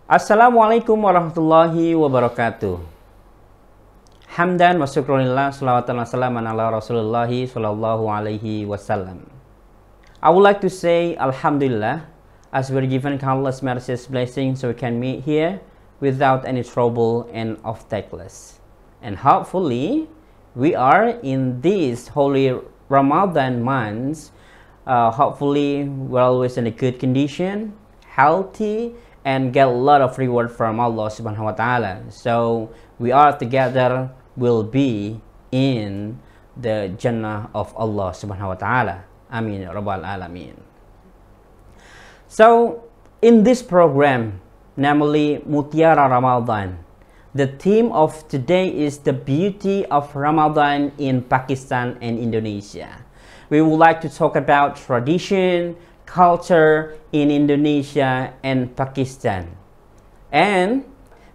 Assalamualaikum warahmatullahi wabarakatuh. Hamdan wa syukrulillah, salawatan wa salaman ala Rasulillahi sallallahu alaihi wasallam. I would like to say Alhamdulillah, as we're given countless mercies, blessings, so we can meet here without any trouble and obstacles. And hopefully, we are in these holy Ramadan months. Hopefully, we're always in a good condition, healthy, and get a lot of reward from Allah subhanahu wa ta'ala. So we are together, will be in the Jannah of Allah subhanahu wa ta'ala. Amin ya rabbal alamin. So in this program, namely Mutiara Ramadan, the theme of today is the beauty of Ramadan in Pakistan and Indonesia. We would like to talk about tradition, culture in Indonesia and Pakistan. And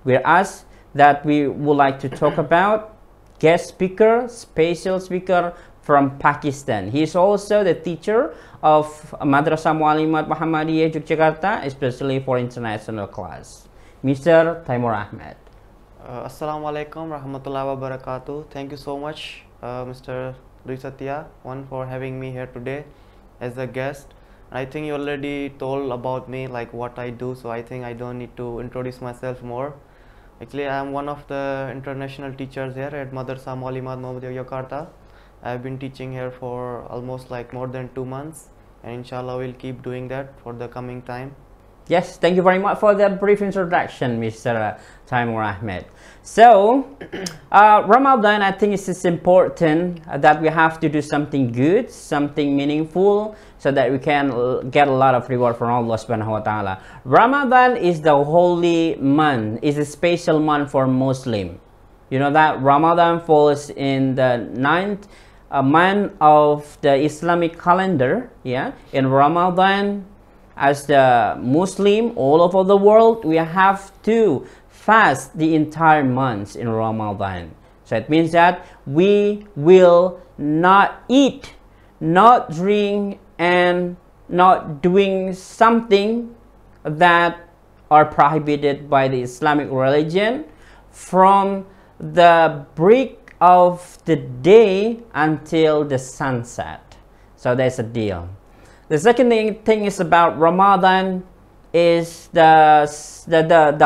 we're asked that we would like to talk about guest speaker, special speaker from Pakistan. He is also the teacher of Madrasah Muallimaat Muhammadiyah Yogyakarta, especially for international class, Mr. Taimoor Ahmed. Assalamualaikum warahmatullahi wabarakatuh. Thank you so much, Mr. Satya, for having me here today as a guest. I think you already told about me, like what I do, so I think I don't need to introduce myself more. Actually, I am one of the international teachers here at Madrasah Muallimaat Muhammadiyah Yogyakarta. I have been teaching here for almost like more than 2 months, and inshallah we'll keep doing that for the coming time. Yes, thank you very much for that brief introduction, Mr. Taimoor Ahmed. So, Ramadan, I think it's important that we have to do something good, something meaningful, so that we can get a lot of reward from Allah subhanahu wa ta'ala. Ramadan is the holy month, is a special month for Muslim. You know that Ramadan falls in the 9th month of the Islamic calendar. Yeah, in Ramadan, as the Muslim all over the world, we have to fast the entire month in Ramadan. So it means that we will not eat, not drink, and not doing something that are prohibited by the Islamic religion from the break of the day until the sunset. So that's a deal. The second thing is about Ramadan is the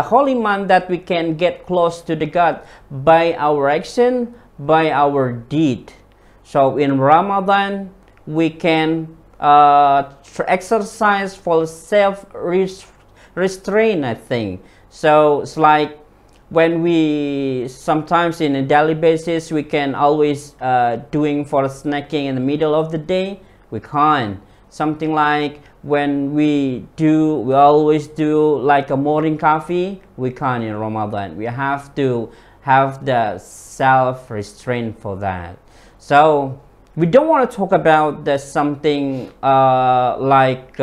holy month that we can get close to the God by our action, by our deed. So in Ramadan, we can exercise for self-restraint, I think. So it's like when we sometimes in a daily basis, we can always doing for snacking in the middle of the day, we can't. Something like when we always do like a morning coffee, we can't in Ramadan. We have to have the self-restraint for that. So we don't want to talk about the something like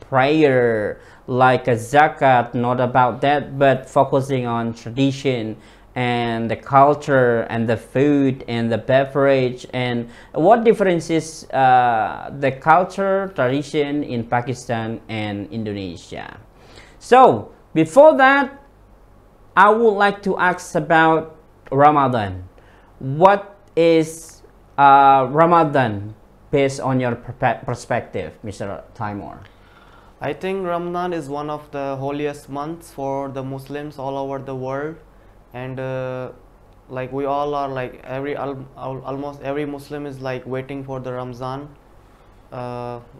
prayer, like a zakat, not about that, but focusing on tradition and the culture and the food and the beverage and what differences the culture tradition in Pakistan and Indonesia. So before that, I would like to ask about Ramadan. What is Ramadan based on your perspective, Mr. Taimoor? I think Ramadan is one of the holiest months for the Muslims all over the world. And like we all are like almost every Muslim is like waiting for the Ramzan,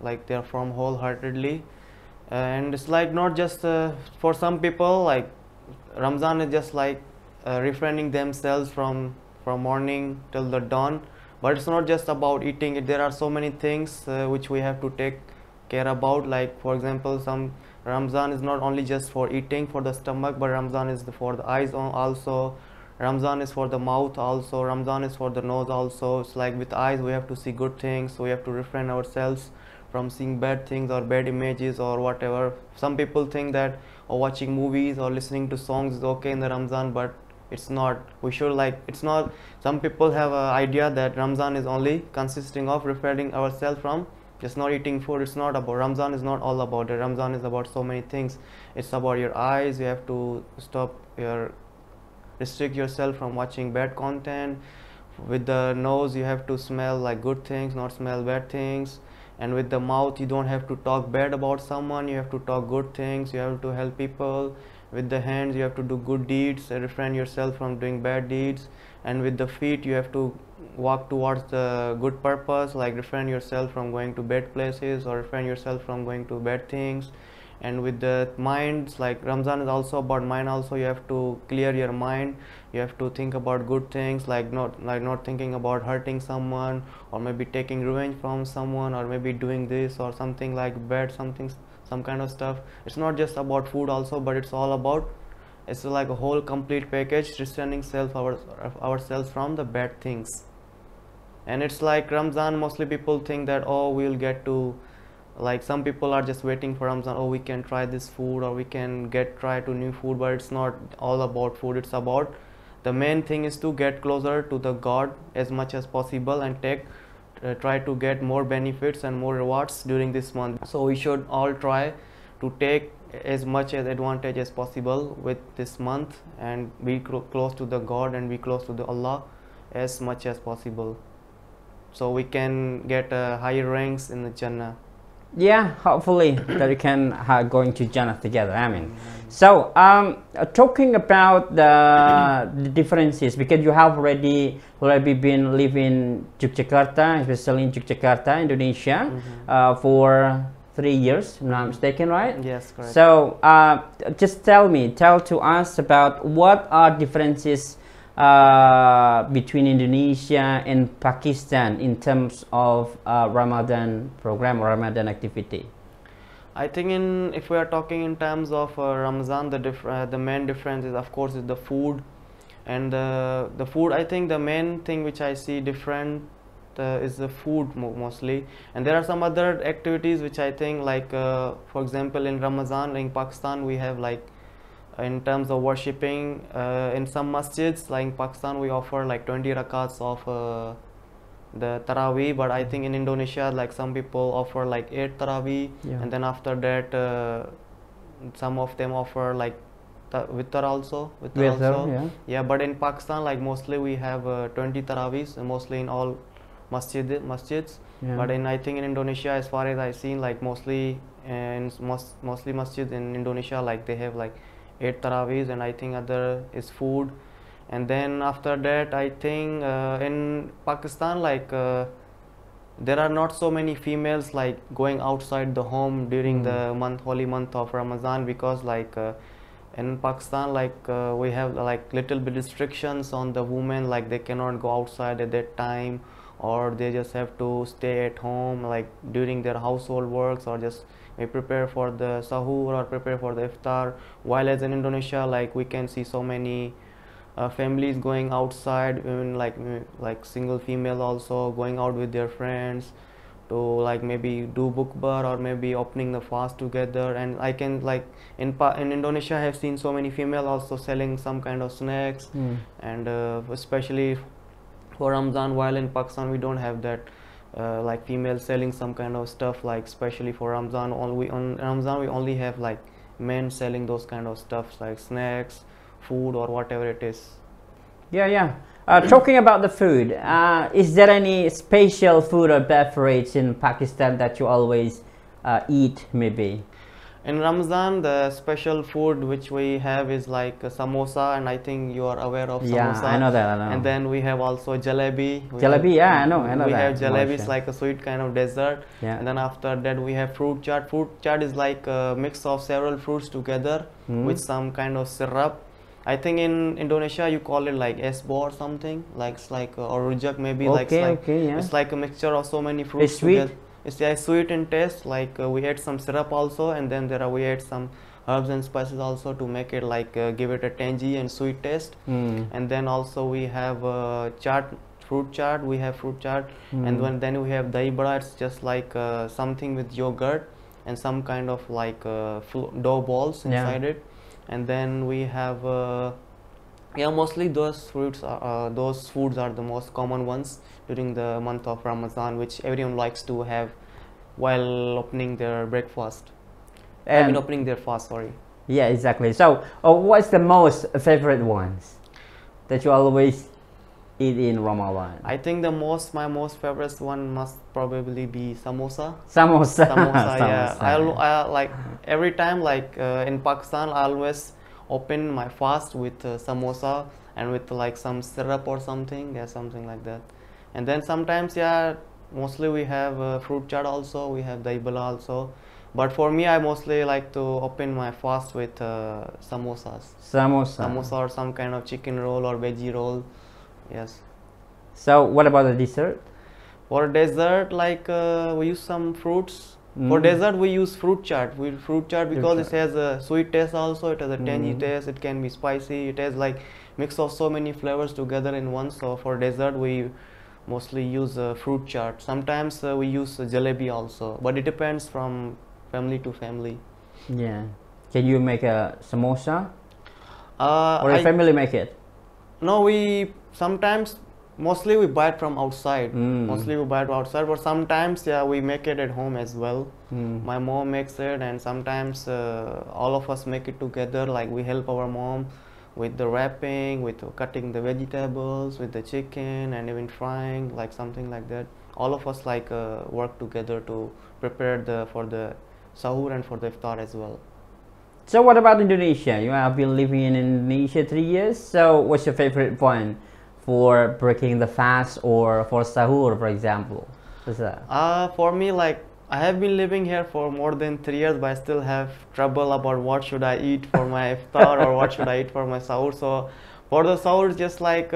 like they're from wholeheartedly, and it's like not just for some people, like Ramzan is just like refraining themselves from morning till the dawn, but it's not just about eating. There are so many things which we have to take care about, like for example, some Ramzan is not only just for eating for the stomach, but Ramzan is for the eyes also, Ramzan is for the mouth also, Ramzan is for the nose also. It's like with eyes we have to see good things, so we have to refrain ourselves from seeing bad things or bad images or whatever. Some people think that watching movies or listening to songs is okay in the Ramzan, but it's not. We should like, it's not. Some people have an idea that Ramzan is only consisting of refraining ourselves from just not eating food. It's not about, Ramzan is not all about it. Ramzan is about so many things. It's about your eyes. You have to restrict yourself from watching bad content. With the nose, you have to smell like good things, not smell bad things. And with the mouth, you don't have to talk bad about someone. You have to talk good things. You have to help people. With the hands, you have to do good deeds, refrain yourself from doing bad deeds. And with the feet, you have to walk towards the good purpose, like refrain yourself from going to bad places or refrain yourself from going to bad things. And with the minds, like Ramzan is also about mind also. You have to clear your mind. You have to think about good things, like not thinking about hurting someone, or maybe taking revenge from someone, or maybe doing this or something like bad, some kind of stuff. It's not just about food also, but it's all about, it's like a whole complete package, restraining ourselves from the bad things. And it's like Ramzan, mostly people think that, oh, we'll get to, like some people are just waiting for Ramzan, oh, we can try this food, or we can try to new food. But it's not all about food. It's about, the main thing is to get closer to the God as much as possible, and try to get more benefits and more rewards during this month. So we should all try to take as much as advantage as possible with this month, and be close to the God, and be close to the Allah as much as possible, so we can get higher ranks in the Jannah. Yeah, hopefully that we can going to Jannah together. I mean, so talking about the differences, because you have already been living Yogyakarta, especially in Yogyakarta, Indonesia, for 3 years, if I'm not mistaken, right? Yes, correct. So just tell to us about what are differences between Indonesia and Pakistan in terms of Ramadan program or Ramadan activity. I think if we are talking in terms of Ramadan, the main difference is, of course, is the food. And the food, I think the main thing which I see different is the food mostly. And there are some other activities which I think, like for example, in Ramadan in Pakistan, we have, like, in terms of worshipping, in some masjids like in Pakistan we offer like 20 rakats of the Taraweeh, but I think in Indonesia, like, some people offer like 8 Taraweeh, and then after that some of them offer like witr also. Yeah, but in Pakistan, like, mostly we have 20 Taraweehs, mostly in all masjids. But I think in Indonesia, as far as I've seen, like, mostly masjids in Indonesia, like, they have like 8 Taraweehs, and I think other is food. And then after that, I think in Pakistan, like, there are not so many females like going outside the home during the holy month of Ramadan, because like in Pakistan, like we have like little bit restrictions on the women, like they cannot go outside at that time, or they just have to stay at home like during their household works, or just prepare for the sahur or prepare for the iftar. While as in Indonesia, like, we can see so many families going outside, even like single female also going out with their friends to like maybe do bukbar, or maybe opening the fast together. And I can, like, in Indonesia, I have seen so many female also selling some kind of snacks, and especially for Ramadan, while in Pakistan we don't have that. Like females selling some kind of stuff, like especially for Ramadan. On Ramadan we only have like men selling those kind of stuff, like snacks, food, or whatever it is. Talking about the food, is there any special food or beverage in Pakistan that you always eat, maybe? In Ramadan, the special food which we have is like samosa, and I think you are aware of samosa. Yeah, I know that. I know. And then we have also jalebi. I know We that. have jalebi, it's like a sweet kind of dessert. And then after that we have fruit chaat. Fruit chaat is like a mix of several fruits together with some kind of syrup. I think in Indonesia you call it like esbo or something, like it's like or rujak maybe. It's like a mixture of so many fruits. It's sweet. Together. It's sweet in taste, like we add some syrup also, and then we add some herbs and spices also to make it like give it a tangy and sweet taste. And then also we have fruit chaat. We have fruit chaat, and then we have dahi bada. It's just like something with yogurt and some kind of like dough balls inside it. And then we have mostly those foods are the most common ones during the month of Ramadan, which everyone likes to have while opening their breakfast. I mean And opening their fast, sorry. yeah, exactly. So, what's the most favorite ones that you always eat in Ramadan? I think my most favorite one must probably be samosa. Samosa. Samosa, yeah. Samosa. I like every time, like in Pakistan, I always open my fast with samosa and with like some syrup or something, yeah, something like that. And then sometimes, yeah, mostly we have fruit chaat also, we have daibala also. But for me, I mostly like to open my fast with samosas. Samosa. Samosa or some kind of chicken roll or veggie roll. Yes. So, what about the dessert? For dessert, like we use some fruits. For Mm. dessert, we use fruit chaat. We fruit chaat because Fruit it has a sweet taste also. It has a tangy Mm. taste. It can be spicy. It has like mix of so many flavors together in one. So for dessert, we mostly use fruit chaat. Sometimes we use jalebi also, but it depends from family to family. Yeah. Can you make a samosa? Uh, Or your I family make it? No, we sometimes mostly we buy it from outside. Mm. Mostly we buy it outside, but sometimes yeah we make it at home as well. Mm. My mom makes it, and sometimes all of us make it together. Like we help our mom with the wrapping, with cutting the vegetables, with the chicken, and even frying, like something like that. All of us like work together to prepare for the sahur and for the iftar as well. So, what about Indonesia? You have been living in Indonesia 3 years. So, what's your favorite one for breaking the fast or for sahur, for example? What's that? For me, like I have been living here for more than 3 years, but I still have trouble about what should I eat for my iftar or what should I eat for my sahur. So for the sahur, it's just like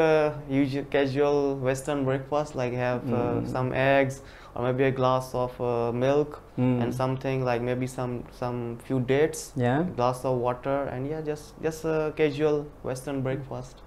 usual casual Western breakfast, like have some eggs or maybe a glass of milk and something like maybe some few dates, Yeah. glass of water, and yeah, just a casual Western breakfast.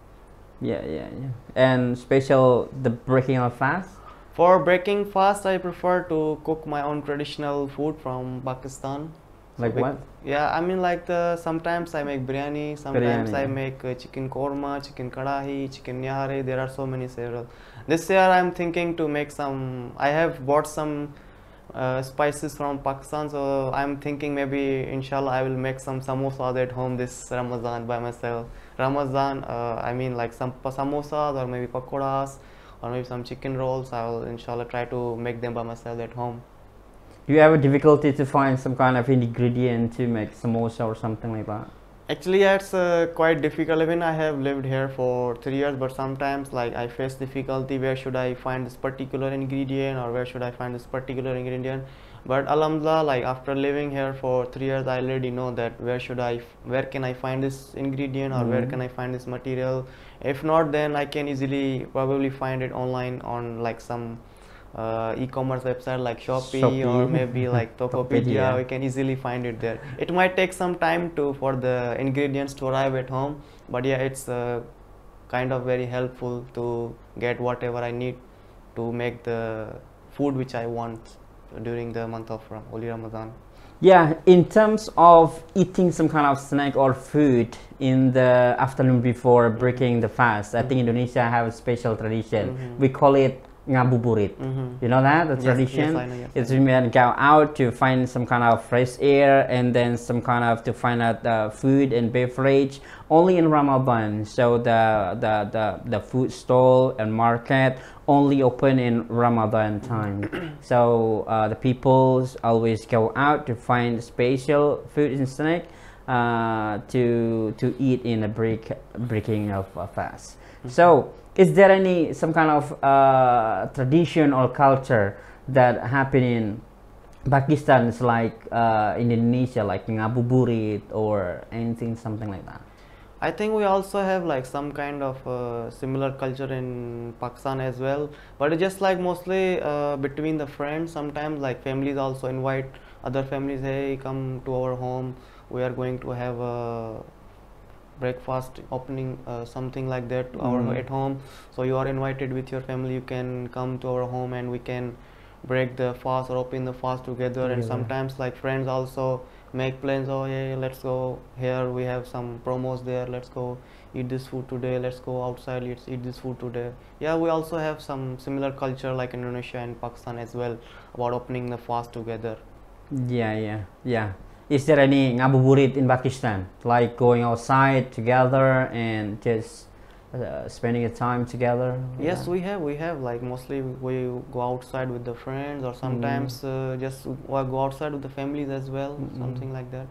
Yeah, yeah, yeah. And special the breaking of fast. For breaking fast, I prefer to cook my own traditional food from Pakistan. Like what? Yeah, I mean like sometimes I make biryani, sometimes I Biryani. make chicken korma, chicken kadahi, chicken nihari. There are so many several. This year I'm thinking to make some. I have bought some spices from Pakistan, so I'm thinking maybe inshallah I will make some samosas at home this Ramadan by myself. Ramadan, I mean like some samosas or maybe pakoras or maybe some chicken rolls. I will inshallah try to make them by myself at home. Do you have a difficulty to find some kind of ingredient to make samosa or something like that? Actually, yeah, it's quite difficult. Even I have lived here for 3 years, but sometimes like I face difficulty. Where should I find this particular ingredient, or where should I find this particular ingredient? But alhamdulillah, like after living here for 3 years, I already know that where can I find this ingredient, or where can I find this material. If not, then I can easily probably find it online on like some e-commerce website like Shopee or maybe like Tokopedia. We can easily find it there. It might take some time for the ingredients to arrive at home, but yeah, it's kind of very helpful to get whatever I need to make the food which I want during the month of Holy Ramadan. Yeah, in terms of eating some kind of snack or food in the afternoon before breaking the fast, I think Indonesia have a special tradition. We call it ngabuburit. You know that, the tradition? Yes, I know, yes, it's when we go out to find some kind of fresh air and then some kind of to find out food and beverage only in Ramadan. So the food stall and market only open in Ramadan time. So the people always go out to find special food and snack to eat in the breaking of fast. So is there some kind of tradition or culture that happen in Pakistan, is like in Indonesia, like ngabuburit or anything, something like that? I think we also have like some kind of similar culture in Pakistan as well, but it's just like mostly between the friends. Sometimes like families also invite other families, hey, come to our home, we are going to have a breakfast opening, something like that at home, so you are invited with your family, you can come to our home and we can break the fast or open the fast together. And sometimes like friends also make plans. Oh yeah, let's go here. We have some promos there. Let's go eat this food today. Let's go outside. Let's eat this food today. Yeah, we also have some similar culture like Indonesia and Pakistan as well about opening the fast together. Yeah. Is there any ngabuburit in Pakistan, like going outside together and just spending a time together? Yes, we have like mostly we go outside with the friends, or sometimes just go outside with the families as well, something like that.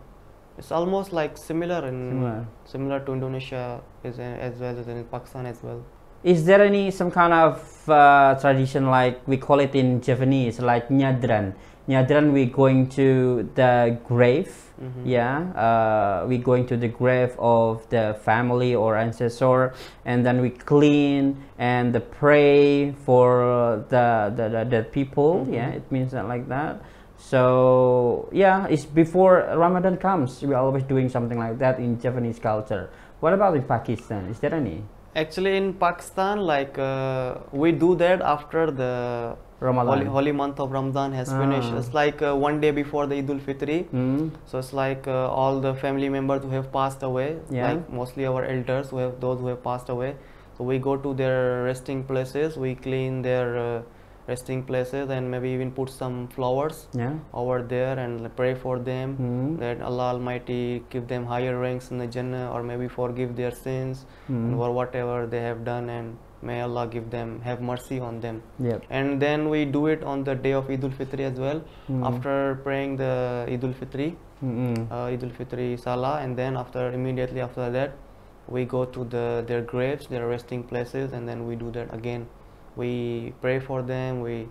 It's almost like similar to Indonesia as well as in Pakistan as well. Is there some kind of tradition, like we call it in Japanese, like nyadran? Nyadran, we going to the grave. We going to the grave of the family or ancestor, and then we clean and pray for the people. It means that like that. So it's before Ramadan comes. We're always doing something like that in Japanese culture. What about in Pakistan? Is there any? Actually, in Pakistan, like we do that after the holy month of Ramadan has finished. It's like one day before the Eid al-Fitri. So it's like all the family members who have passed away, like mostly our elders those who have passed away. So we go to their resting places. We clean their resting places and maybe even put some flowers over there and pray for them that Allah Almighty give them higher ranks in the Jannah, or maybe forgive their sins or whatever they have done, and may Allah have mercy on them. And then we do it on the day of Eid al-Fitri as well, after praying the Eid al-Fitri salah, and then immediately after that we go to their graves, their resting places, and then we do that again. We pray for them, we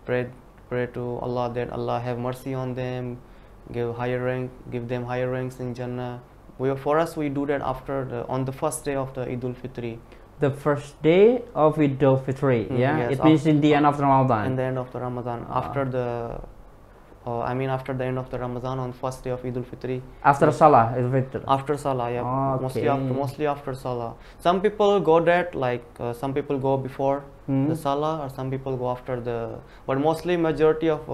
pray to Allah that Allah have mercy on them, give them higher ranks in Jannah. For us, we do that on the first day of the Eid al-Fitri. The first day of Eid al-Fitri, yes, it means in the end of the Ramadan. In the end of the Ramadan, after the end of the Ramadan, on first day of Eid al-Fitri. After Salah, After Salah, mostly after Salah. Some people go some people go before the Salah, or some people go after but mostly majority of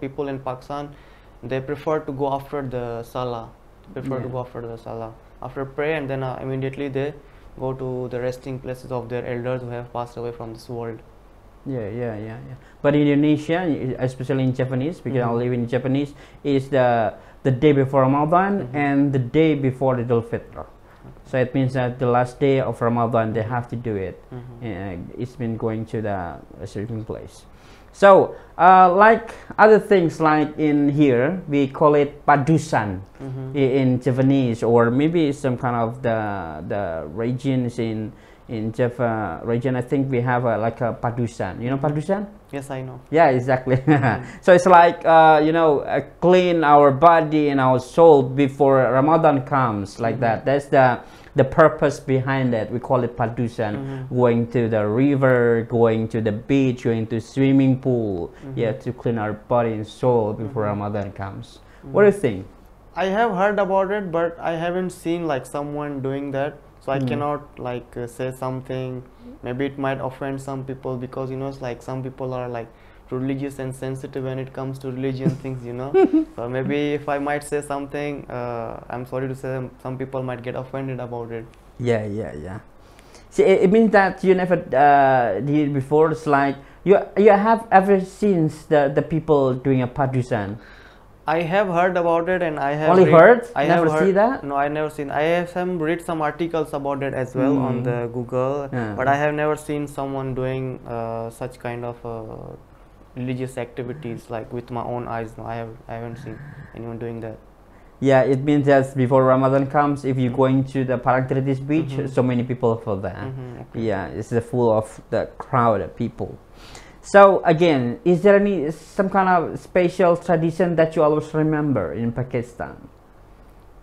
people in Pakistan, they prefer to go after the Salah. To go after the Salah. After pray, and then immediately they go to the resting places of their elders who have passed away from this world. Yeah. But in Indonesia, especially in Japanese, because I live in Japanese, is the day before Ramadan and the day before Eid al-Fitr. So it means that the last day of Ramadan they have to do it. It's been going to the sleeping place. So like other things, like in here we call it padusan in Japanese, or maybe some kind of the regions in Java region. I think we have like a padusan. You know padusan? Yes, I know. Yeah, exactly. So it's like clean our body and our soul before Ramadan comes, like that. That's the purpose behind it. We call it padusan. Going to the river, going to the beach, going to swimming pool. To clean our body and soul before Ramadan comes. What do you think? I have heard about it, but I haven't seen like someone doing that. So I cannot say something. Maybe it might offend some people, because it's like some people are like religious and sensitive when it comes to religion things. So maybe if I might say something, I'm sorry to say, some people might get offended about it. Yeah. See, it means that you never did it before. It's like you have ever seen the people doing a padusan. I have heard about it, and I have only heard. I never have heard, see that. No, I never seen. I have read some articles about it as well on the Google, but I have never seen someone doing such kind of religious activities like with my own eyes. No, I haven't seen anyone doing that. Yeah, it means that before Ramadan comes, if you're going to the Parangtritis beach, so many people for that. Yeah, it's full of the crowd of people. So again, is there some kind of special tradition that you always remember in Pakistan?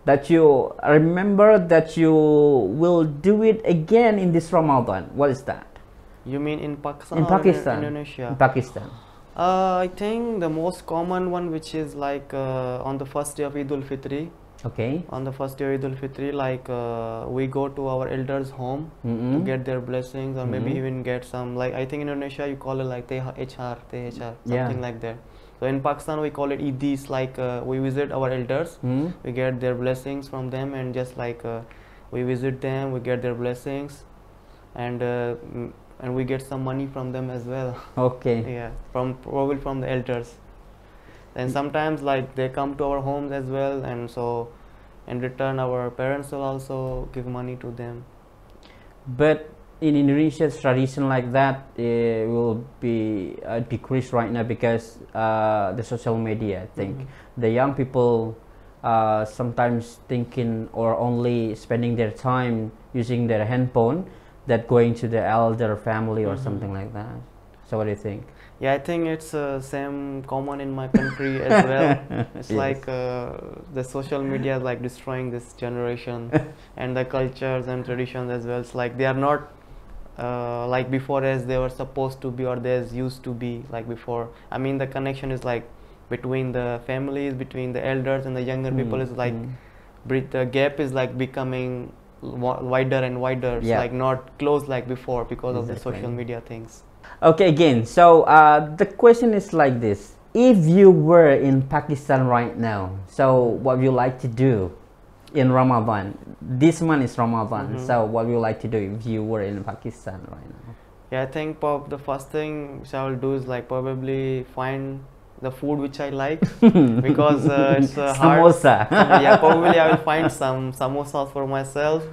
That you remember that you will do it again in this Ramadan? What is that? You mean in Pakistan? In Pakistan. In Indonesia? In Pakistan. I think the most common one, which is like on the first day of Eid al-Fitri. Okay. On the first day of Eid al-Fitri, like we go to our elders' home to get their blessings, or maybe even get some, like I think in Indonesia you call it like THR, something like that. So in Pakistan we call it Eidis, like we visit our elders, we get their blessings from them, and just like we visit them, we get their blessings, and we get some money from them as well. Okay. Yeah, probably from the elders. And sometimes like they come to our homes as well, and so in return our parents will also give money to them. But in Indonesia's tradition like that, it will be decreased right now because the social media. I think the young people sometimes thinking or only spending their time using their handphone that going to the elder family or something like that. So what do you think? Yeah, I think it's same common in my country as well. It's like the social media is like destroying this generation and the cultures and traditions as well. It's like they are not like before as they were supposed to be, or as used to be like before. I mean, the connection is like between the families, between the elders and the younger people is like the gap is like becoming wider and wider. It's like not close like before because of the social media things. Okay, again, so the question is like this: if you were in Pakistan right now, so what would you like to do in Ramadan? This month is Ramadan, so what would you like to do if you were in Pakistan right now? Yeah, I think the first thing which I will do is like probably find the food which I like because it's hard. Samosa. Yeah, probably I will find some samosas for myself,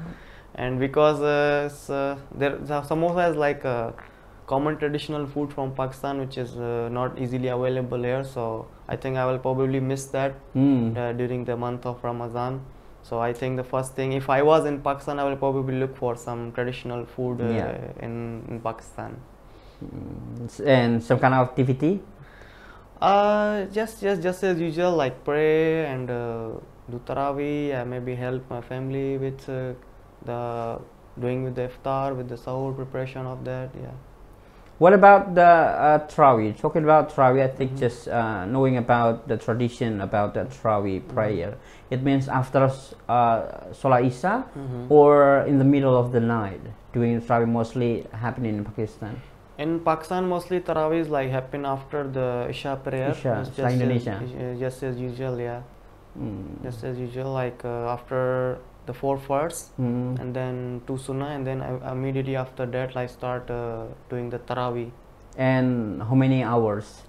and because samosa is like a common traditional food from Pakistan, which is not easily available here. So I think I will probably miss that during the month of Ramadan. So I think the first thing, if I was in Pakistan, I will probably look for some traditional food in Pakistan. And some kind of activity? Just as usual, like pray and do tarawih. Maybe help my family with doing the iftar, with the sahur preparation of that. Yeah. What about the Tarawih? Talking about Tarawih, I think just knowing about the tradition about the Tarawih prayer. It means after Salah Isha or in the middle of the night. Doing Tarawih mostly happening in Pakistan. In Pakistan, mostly Tarawih is like happen after the Isha prayer. Isha, like Indonesia. Just as usual, yeah. Just as usual, like after the 4 first and then 2 sunnah, and then immediately after that I start doing the tarawih. And how many hours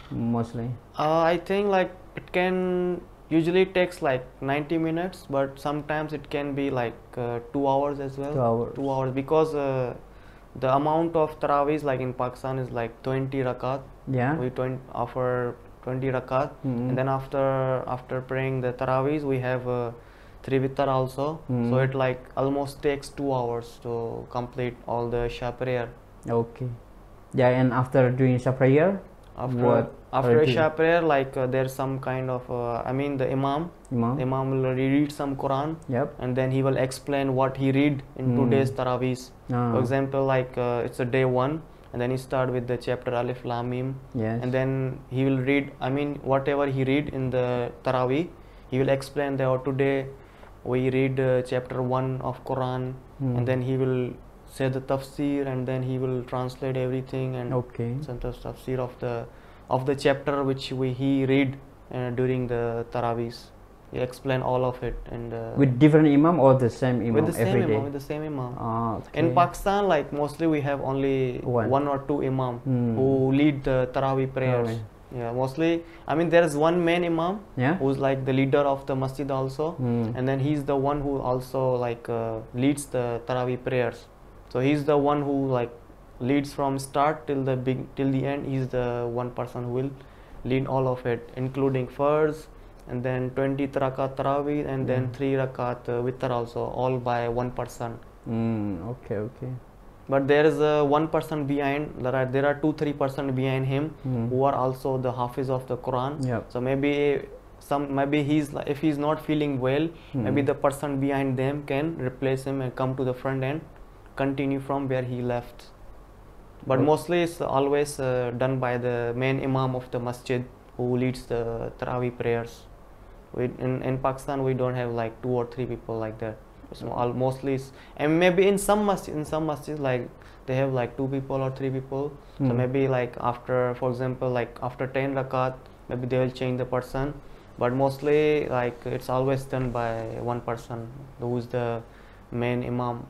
mostly? I think like it can usually takes like 90 minutes, but sometimes it can be like 2 hours as well. 2 hours. 2 hours because the amount of tarawih like in Pakistan is like 20 rakat. Yeah. We offer 20 rakat, and then after praying the tarawih we have 3 witr also, so it like almost takes 2 hours to complete all the Isha prayer. Okay. Yeah, and after doing Isha prayer, after Isha prayer, like there's some kind of I mean the imam will read some Quran, and then he will explain what he read in today's tarawih. For example, like it's a day 1, and then he start with the chapter Alif Lam Mim, and then he will read, I mean whatever he read in the tarawih, he will explain that today we read chapter 1 of Quran, and then he will say the tafsir, and then he will translate everything and send the tafsir of the chapter which he read during the tarawih. He explain all of it, and with different imam or the same imam with the same every day? imam, with the same imam. In Pakistan, like mostly we have only 1 or 2 imam who lead the tarawih prayers. Yeah, mostly, I mean there is one main imam who's like the leader of the masjid also, and then he's the one who also like leads the tarawih prayers. So he's the one who like leads from start till the end. He's the one person who will lead all of it, including farz, and then 20 rakat tarawih, and then 3 rakat witr also, all by one person. Okay. But there is one person behind. There are 2-3 person behind him who are also the hafiz of the Quran. So maybe he's like, if he's not feeling well, maybe the person behind them can replace him and come to the front end, continue from where he left. But mostly it's always done by the main imam of the masjid who leads the tarawih prayers. In Pakistan we don't have like 2 or 3 people like that. Mostly and maybe in some masjids like they have like 2 people or 3 people. So maybe like after, for example, like after 10 rakat maybe they will change the person, but mostly like it's always done by one person who's the main imam,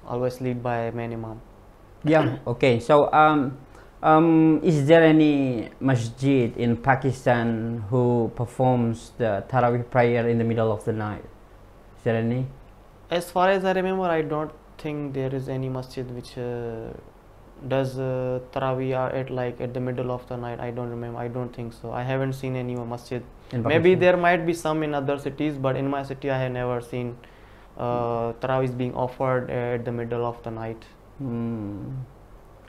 always lead by main imam. Yeah. Okay. So is there any masjid in Pakistan who performs the Tarawih prayer in the middle of the night? Is there any? As far as I remember, I don't think there is any masjid which does Tarawih at like at the middle of the night. I don't remember. I don't think so. I haven't seen any masjid. Maybe there might be some in other cities, but in my city I have never seen Tarawih being offered at the middle of the night.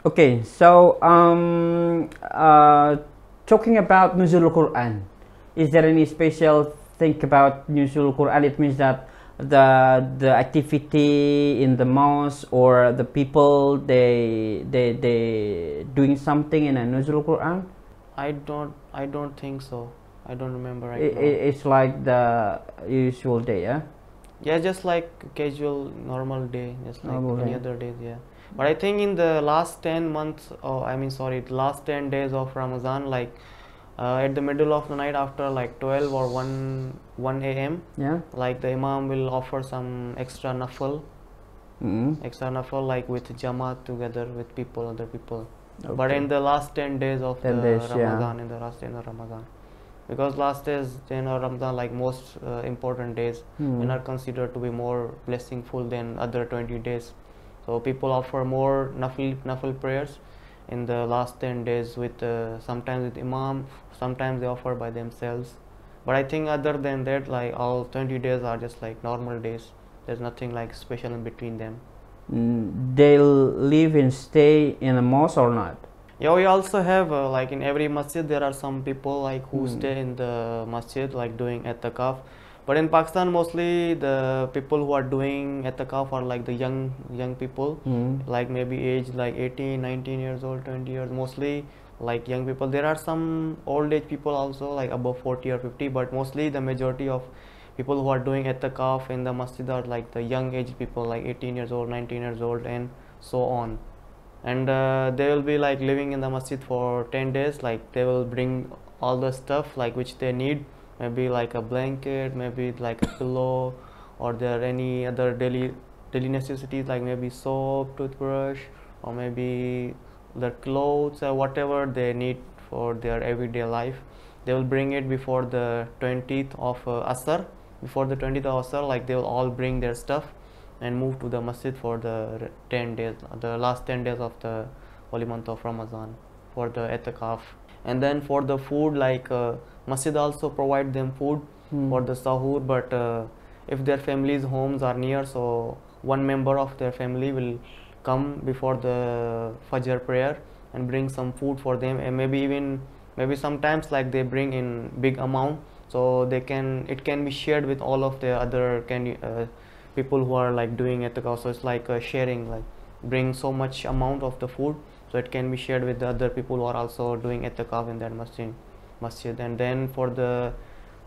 Okay, so talking about Nuzul Quran, is there any special thing about Nuzul Quran? It means that the activity in the mosque or the people they doing something in a Nuzul Quran? I don't think so. I don't remember right now. It's like the usual day, yeah? Yeah, just like casual normal day, just like Normal any day. other days, yeah. But I think in the last 10 months, the last 10 days of Ramadan, like at the middle of the night after like 12 or 1 a.m. Yeah. like the imam will offer some extra nafal, like with jamaat together with people, other people. But in the last 10 days of 10 the days, yeah. Ramadan, in the last 10 of Ramadan, because last days in Ramadan, like most important days, and are considered to be more blessingful than other 20 days. So people offer more nafil prayers in the last 10 days with sometimes with imam, sometimes they offer by themselves. But I think other than that, like all 20 days are just like normal days. There's nothing like special in between them. They'll live and stay in a mosque or not? Yeah, we also have like in every masjid there are some people like who stay in the masjid like doing etikaf. But in Pakistan mostly the people who are doing etikaf are like the young people, like maybe age like 18, 19 years old, 20 years, mostly like young people. There are some old age people also like above 40 or 50, but mostly the majority of people who are doing etikaf in the masjid are like the young age people like 18 years old, 19 years old and so on. And they will be like living in the masjid for 10 days, like they will bring all the stuff like which they need, maybe like a blanket, maybe like a pillow, or there are any other daily necessities like maybe soap, toothbrush, or maybe their clothes or whatever they need for their everyday life. They will bring it before the 20th of Asr. Before the 20th of Asr, like they will all bring their stuff and move to the masjid for the 10 days, the last 10 days of the holy month of Ramadan for the etikaf. And then for the food, like masjid also provide them food for the sahur, but if their families' homes are near, so one member of their family will come before the Fajr prayer and bring some food for them, and maybe sometimes like they bring in big amount, so it can be shared with all of the other people who are like doing etikaf. So it's like sharing, like bring so much amount of the food, so it can be shared with the other people who are also doing etikaf in that masjid. And then for the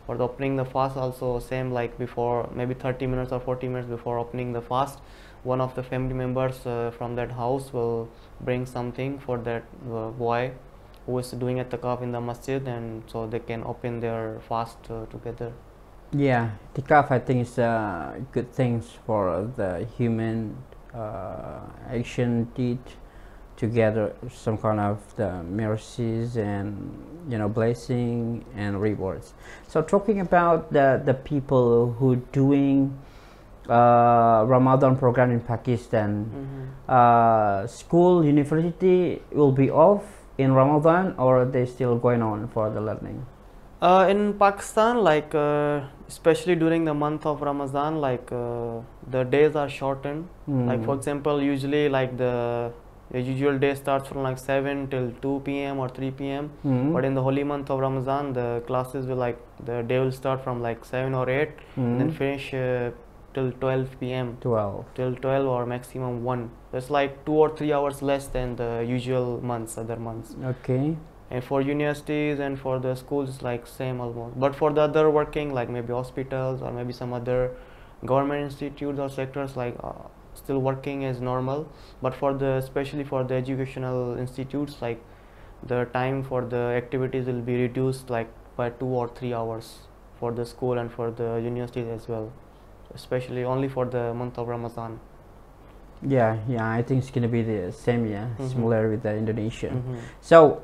opening the fast also same, like before maybe 30 minutes or 40 minutes before opening the fast, one of the family members from that house will bring something for that boy who is doing etikaf in the masjid, and so they can open their fast together. Yeah, itikaf I think is a good things for the human action deed together, some kind of the mercies and blessing and rewards. So talking about the people who doing Ramadan program in Pakistan, school, university will be off in Ramadan, or are they still going on for the learning? In Pakistan, like especially during the month of Ramadan, like the days are shortened. Like for example, usually like the usual day starts from like 7 till 2 p.m. or 3 p.m. But in the holy month of Ramadan, the classes will the day will start from like 7 or 8 and then finish till 12 p.m. Till 12 or maximum 1. It's like 2 or 3 hours less than the usual other months. Okay. And for universities and for the schools, it's like same almost. But for the other working, like maybe hospitals or maybe some other government institutes or sectors, like still working as normal. But for especially for the educational institutes, like the time for the activities will be reduced like by 2 or 3 hours for the school and for the universities as well, especially only for the month of Ramadan. Yeah, yeah, I think it's gonna be the same, yeah, similar with the Indonesia. So,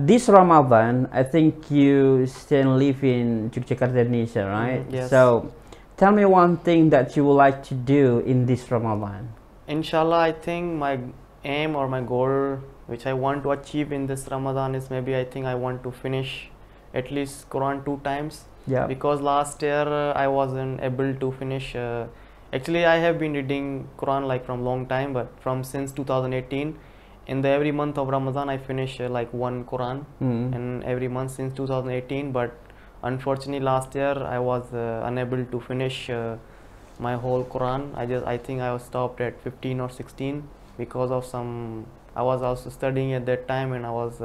this Ramadan, I think you still live in Yogyakarta, Indonesia, right? Yes. So, tell me one thing that you would like to do in this Ramadan. Inshallah, I think my aim or my goal which I want to achieve in this Ramadan is maybe I think I want to finish at least Quran 2 times. Yeah. Because last year I wasn't able to finish. Actually, I have been reading Quran like from long time, but from since 2018, in the every month of Ramadan I finish like one Quran, and every month since 2018. But unfortunately, last year I was unable to finish my whole Quran. I think I was stopped at 15 or 16 because of some. I was also studying at that time, and I was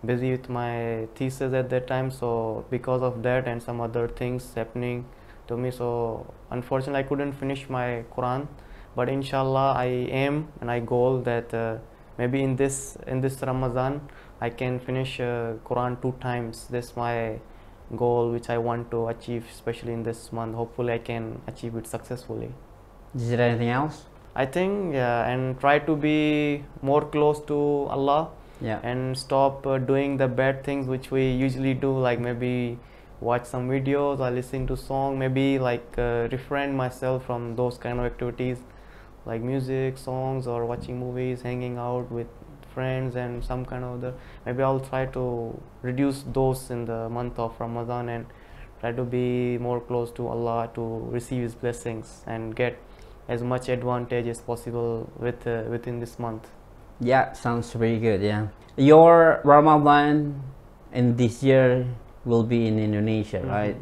busy with my thesis at that time. So because of that and some other things happening to me, so unfortunately I couldn't finish my Quran. But inshallah, I aim and I goal that maybe in this Ramadan I can finish Quran 2 times. That's my goal which I want to achieve, especially in this month. Hopefully I can achieve it successfully. Is there anything else? I think, yeah, and try to be more close to Allah. Yeah. And stop doing the bad things which we usually do, like maybe watch some videos or listen to song, maybe like refrain myself from those kind of activities like music, songs, or watching movies, hanging out with friends and some kind of other. Maybe I'll try to reduce those in the month of Ramadan and try to be more close to Allah to receive His blessings and get as much advantage as possible within this month. Yeah, sounds very good. Yeah, your Ramadan in this year will be in Indonesia, right?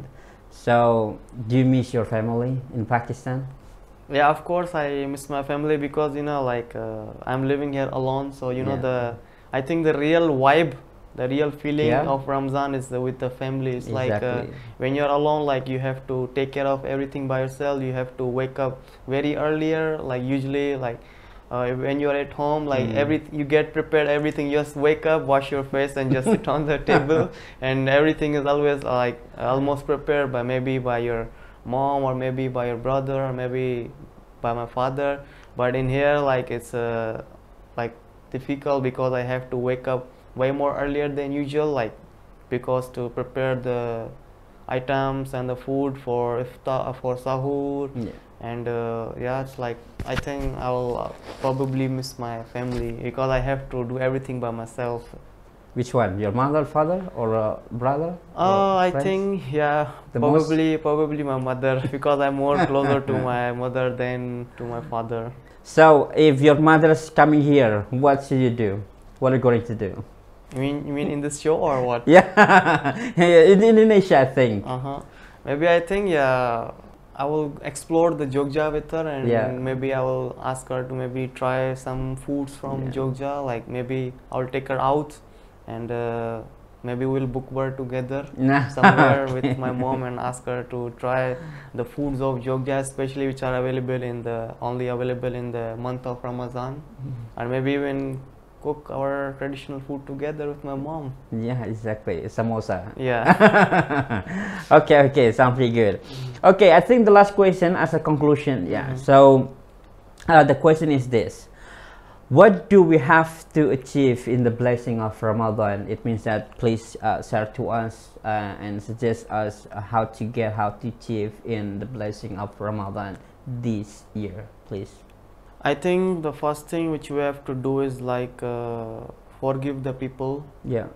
So, do you miss your family in Pakistan? Yeah, of course I miss my family because like I'm living here alone. So I think the real vibe, the real feeling of Ramzan is with the family. It's like when you're alone, like you have to take care of everything by yourself. You have to wake up very earlier, like usually like. When you're at home, like you get prepared everything, you just wake up, wash your face and just sit on the table, and everything is always like almost prepared by your mom, or maybe by your brother, or maybe by my father. But in here, like it's like difficult because I have to wake up way more earlier than usual, like because to prepare the items and the food for iftar, for sahur. And it's like I think I will probably miss my family because I have to do everything by myself. Which one? Your mother, father, or brother? I think probably my mother because I'm more closer to my mother than to my father. So if your mother is coming here, what should you do? What are you going to do? You mean in this show or what? Yeah, in Indonesia, I think. Maybe I think I will explore the Jogja with her, and maybe I will ask her to maybe try some foods from Jogja. Like maybe I'll take her out, and maybe we'll bookwork together somewhere with my mom and ask her to try the foods of Jogja, especially which are only available in the month of Ramadan, and maybe even cook our traditional food together with my mom. Yeah, exactly. Samosa. Yeah. Okay, sounds pretty good. Okay, I think the last question as a conclusion. Yeah. So the question is this: what do we have to achieve in the blessing of Ramadan? It means that please share to us and suggest us how to achieve in the blessing of Ramadan this year, please. I think the first thing which we have to do is like forgive the people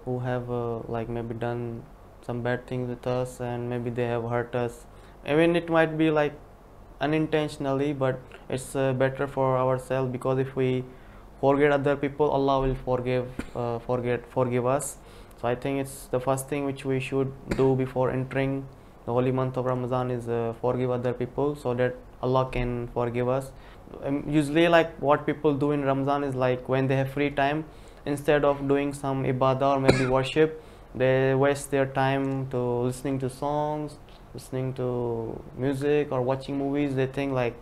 who have like maybe done some bad things with us, and maybe they have hurt us. I mean, it might be like unintentionally, but it's better for ourselves, because if we forget other people, Allah will forgive us. So I think it's the first thing which we should do before entering the holy month of Ramadan is forgive other people, so that Allah can forgive us. Usually, like what people do in Ramadan is like when they have free time, instead of doing some ibadah or maybe worship, they waste their time to listening to songs, listening to music, or watching movies. They think like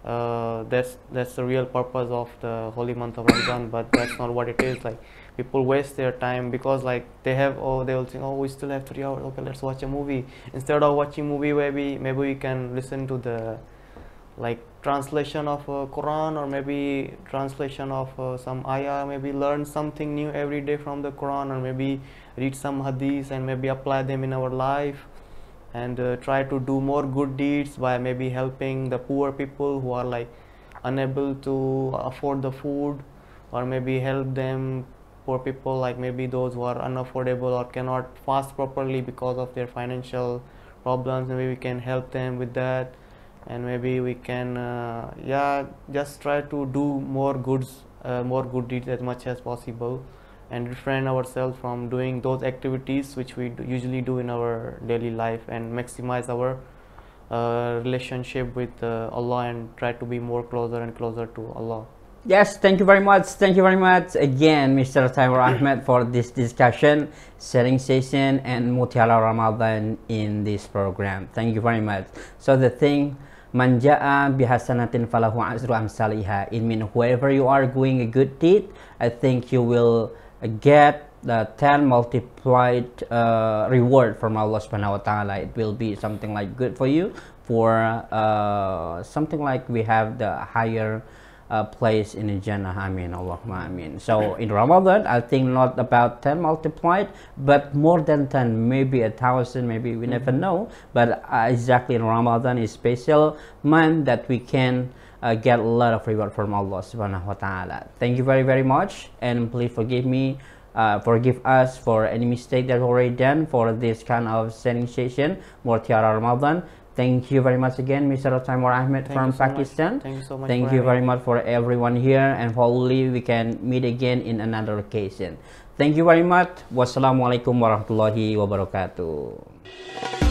that's the real purpose of the holy month of Ramadan. But that's not what it is. Like, people waste their time because like they will think, oh, we still have 3 hours, okay, let's watch a movie. Instead of watching movie, maybe we can listen to the like translation of Quran, or maybe translation of some ayah, maybe learn something new every day from the Quran, or maybe read some hadith and maybe apply them in our life, and try to do more good deeds by maybe helping the poor people who are like unable to afford the food, or maybe help them poor people like maybe those who are unaffordable or cannot fast properly because of their financial problems. Maybe we can help them with that, and maybe we can just try to do more good deeds as much as possible, and refrain ourselves from doing those activities which we usually do in our daily life, and maximize our relationship with Allah, and try to be more closer and closer to Allah. Yes, thank you very much. Thank you very much again, Mr. Taimoor Ahmed, for this discussion, sharing session, and Mutiara Ramadan in this program. Thank you very much. So the thing, Man ja'a bihasanatin falahu asru amsalihha. It means whoever you are doing a good deed, I think you will get the 10 multiplied reward from Allah subhanahu wa ta'ala. It will be something like good for you, for something like we have the higher place in the Jannah. Amin, Allahumma amin. So in Ramadan, I think not about 10 multiplied, but more than 10, maybe 1,000, maybe we never know. But exactly in Ramadan is special month that we can get a lot of reward from Allah subhanahu wa ta'ala. Thank you very, very much, and please forgive me, forgive us for any mistake that we already done for this kind of sending session, Mutiara Ramadan. Thank you very much again, Mr. Taimoor Ahmed from Pakistan. Thank you so much. Thank you very much for everyone here, and hopefully we can meet again in another occasion. Thank you very much. Wassalamualaikum warahmatullahi wabarakatuh.